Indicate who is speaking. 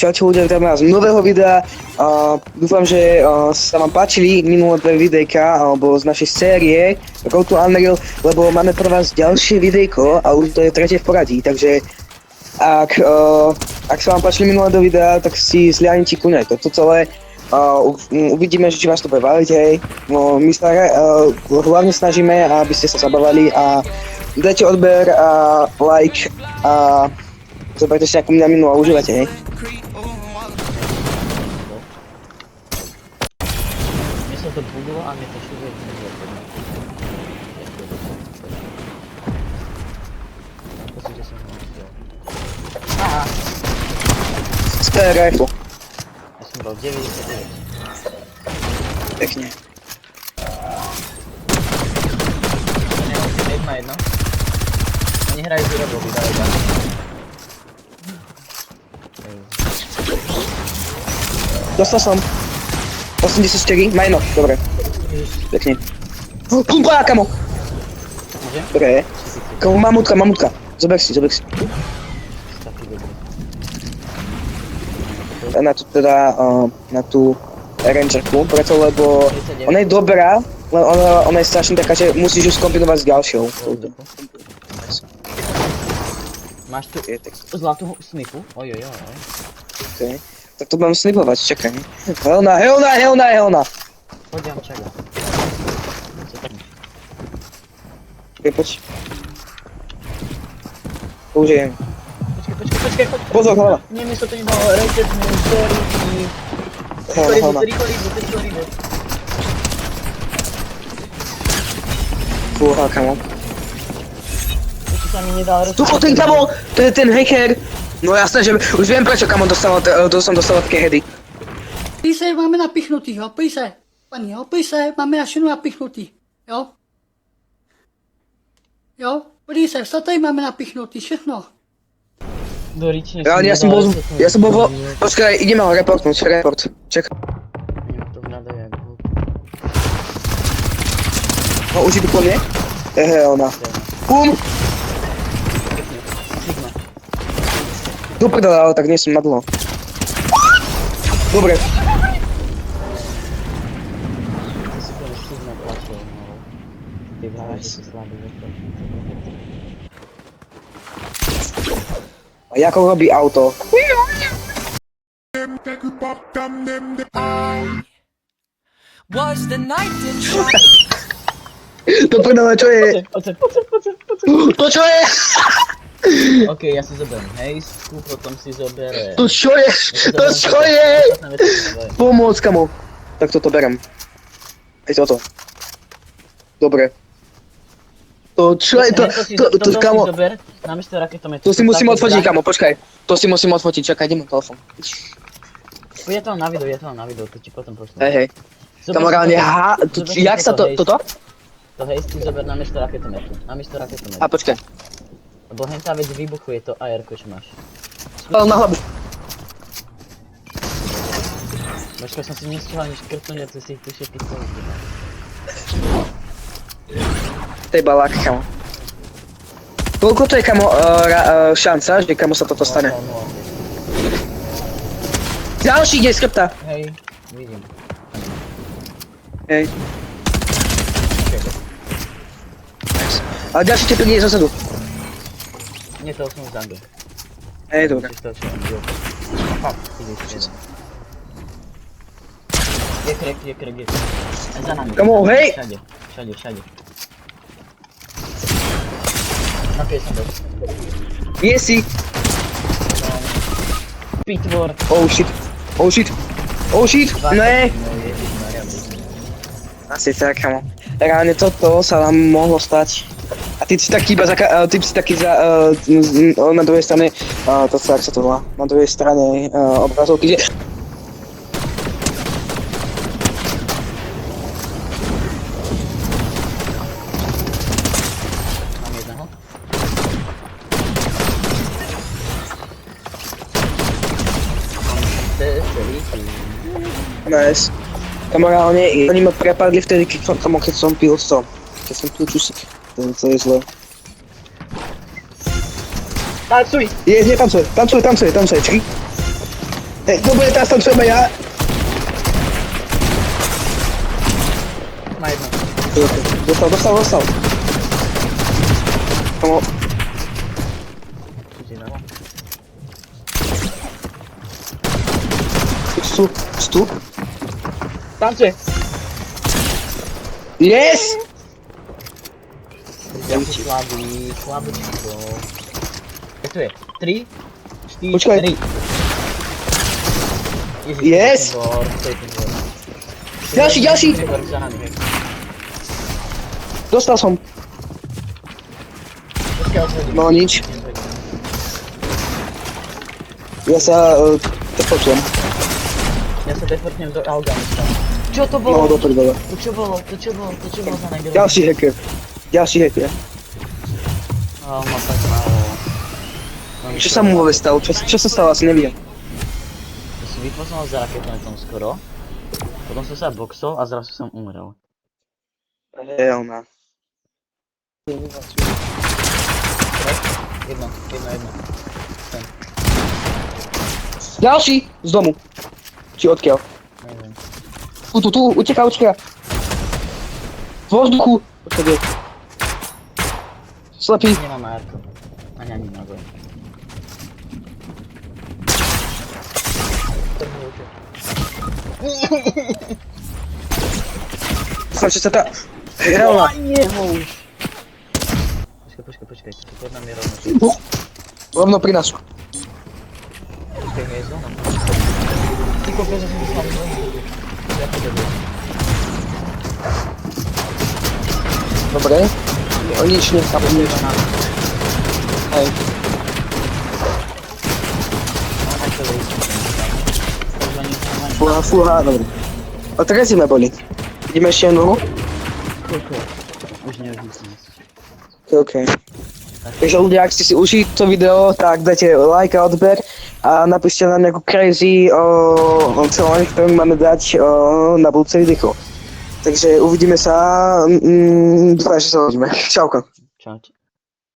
Speaker 1: Čaute ľudia, vítam vás z nového videa. Dúfam, že sa vám páčili minulé dve videjka alebo z našej série Road to Unreal, lebo máme pre vás ďalšie videjko a už to je tretie v poradí, takže ak sa vám páčili minulé dve videa, tak si zľahnite kľudne toto celé. Uvidíme, či vás to bude baviť, hej. No, my sa hlavne snažíme, aby ste sa zabavali a dajte odber a like a zoberte si nejakú minú a užívate, hej.
Speaker 2: Mně se to bugovalo a mě to šlo že jsem ho nechtěl. Aha.
Speaker 1: Spare rifle.
Speaker 2: Já jsem dal 99.
Speaker 1: Pekne.
Speaker 2: Jedna jedna. Oni hrají z robu, vydají tak.
Speaker 1: Dostal som. 84, majno, dobre. Pekne. Pumpa, kamo!
Speaker 2: Môže?
Speaker 1: Dobre. Kamo, mamutka. Zober si.
Speaker 2: Taký dobrý.
Speaker 1: Na tú teda, na tú rangerku, preto lebo ona je dobrá, len ona je strašne taká, že musíš ju skombinovať s ďalšou.
Speaker 2: Máš tu zlatú snipu? Ojojoj.
Speaker 1: Okay. Tak to budem snipovať, čakaj. Helna!
Speaker 2: Poďam, čakaj.
Speaker 1: Poď. Použijem.
Speaker 2: Počkej.
Speaker 1: Pozor, hlava.
Speaker 2: Nie, mi sa to nedalo, reset mi, sorry. Rýchlo.
Speaker 1: Fúha, kamo.
Speaker 2: Ešte sa mi nedal reset.
Speaker 1: Tu ten kamo, to je ten hacker. No jasné, že už viem prečo kamo som dostal také heady.
Speaker 3: Píse máme napichnutý, jo, píse. Paní, jo, píse, máme našinu napichnutý, jo. Jo, píse, co tady máme napichnutý, všechno.
Speaker 2: Dorične
Speaker 1: Reálne, ja som bol vo... Počkaj, ideme ho reportnúť, čak.
Speaker 2: To vnada jak hlúp.
Speaker 1: No, už idu po mne? Ona. Pum!
Speaker 2: Sigma.
Speaker 1: Do prdele, ale tak nie som nadlho. Dobre.
Speaker 2: Super, Sigma plačil, no. Ty vráš, že si slabý vektor.
Speaker 1: A ako robí auto?
Speaker 4: Was the night in
Speaker 1: To prdele, čo je?
Speaker 2: Poďte.
Speaker 1: To čo je?
Speaker 2: Ok, ja si zoberiem hejsku, potom si zoberiem...
Speaker 1: To čo je? To čo je? Pomôcť, kamo. Tak toto berem. Hej, toto. Dobre. To čo je? To kamo.
Speaker 2: Zober, namiesto raketometu.
Speaker 1: To si musím odfotiť, kamo, počkaj. To si musím odfotiť, čakaj, idem na telefón.
Speaker 2: Je to na video, to ti potom pošlem.
Speaker 1: Hej. Kamo, reálne, jak sa to, toto?
Speaker 2: To hejsku zober namiesto raketometu.
Speaker 1: A počkaj.
Speaker 2: Lebo hentá vec vybuchuje to AR-ko, čo máš.
Speaker 1: Na hlavu.
Speaker 2: Počkaj, som si nestihol ani škrtnúť, a ty si ich tu všetky celý.
Speaker 1: To je balák, kamo. Koľko to je, kamo, šanca, že kamo sa toto stane? Ďalší ide z chrbta.
Speaker 2: Hej, vidím.
Speaker 1: Hej. A ďalší typ ide zozadu.
Speaker 2: Nie, toho som vzadu.
Speaker 1: Hej, dobre.
Speaker 2: Ideš. Je krek. Za nami.
Speaker 1: Kamo, hej!
Speaker 2: Všade. Napej som bol.
Speaker 1: Je si.
Speaker 2: Pitvor.
Speaker 1: Oh shit. Ne. Asi tak, kamo. Reálne toto sa vám mohlo stať. A ty si taký na druhej strane, to sa, jak sa to volá, na druhej strane obrazovky, že...
Speaker 2: Mám jedného.
Speaker 1: Nice. Kamo, reálne, oni ma prepadli vtedy, keď som pil to. Keď som pil čusik. To je zle.
Speaker 2: Tancuj!
Speaker 1: Nie, tancuje, čekaj. Hej, dobre, teraz tam treba ja.
Speaker 2: Ma jedno.
Speaker 1: Dostal. Kamo,
Speaker 2: Tu ci dało.
Speaker 1: stu.
Speaker 2: Tańczy!
Speaker 1: Yes!
Speaker 2: Słaby ci go. Jak tu jest? 3, 4,
Speaker 1: Poczekaj.
Speaker 2: 3.
Speaker 1: Jest! Ďalší!
Speaker 2: Za nami.
Speaker 1: Dostal som.
Speaker 2: Počkaj, odhodím.
Speaker 1: No nič. Ja sa tepočujem.
Speaker 2: Ja sa deportnem do Afganistanu. Čo to
Speaker 1: No,
Speaker 2: bolo?
Speaker 1: do prdele.
Speaker 2: To čo bolo za najgoršie?
Speaker 1: Ďalší hacker.
Speaker 2: Ma tak málo.
Speaker 1: Čo sa mu vôbec stalo? Čo sa stalo? Asi neviem.
Speaker 2: Ja som vypoznal za raketletom skoro. Potom som sa boxol a zrazu som umrel.
Speaker 1: Hell no.
Speaker 2: Jedno. Ten,
Speaker 1: Ďalší! Z domu. Či odkiaľ?
Speaker 2: neviem.
Speaker 1: Tu, uteká. V vzduchu. Odkiaľ. Slepý.
Speaker 2: Nemám AR-ko. Ani naboj.
Speaker 1: Slyšíš sa tá... Reálna.
Speaker 2: Počkaj, tu pod nami je rovno.
Speaker 1: Rovno pri nás.
Speaker 2: Počkaj, nie je zóna. Ty kokos, ja som vyslal zónu. Ja to debujem.
Speaker 1: Dobre. O nič nechápem. Hej. Fúha, dobre. A teraz sme boli. Ideme ešte jednu.
Speaker 2: Už nevidím.
Speaker 1: OK. Takže ľudia, ak ste si užili to video, tak dajte like a odber a napíšte nám nejakú crazy challenge, ktorú máme dať na budúce video. Takže uvidíme sa, dúfam, že sa uvidíme. Čauko.
Speaker 2: Čaute.